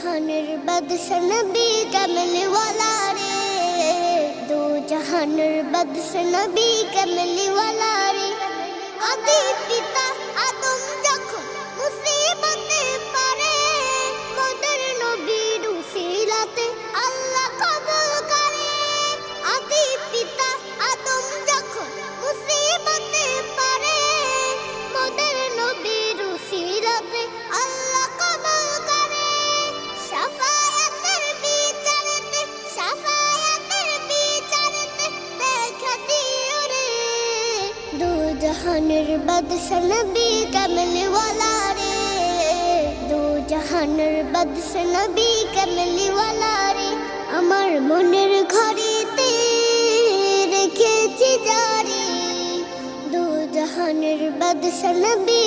जहानेर बादशाह नबी कमली वाला रे, दो जहानेर बादशाह नबी कमली वाला रे। आदि पिता आदम যখন মুসিবতে পড়ে, মোদের নবীর উসিলাতে আল্লাহ কবুল করে। আদি পিতা আদম যখন মুসিবতে পড়ে, মোদের নবীর উসিলাতে আল্লাহ কবুল করে। শাফায়াতের বিচারেতে দেখা দিও রে, দো জাহানের বাদশা নবী কমলি ওয়ালা রে, দো জাহানের বাদশা নবী কমলি ওয়ালা রে। আমার মনের ঘরেতে রেখেছি জারি, দো জাহানের বাদশা নবী।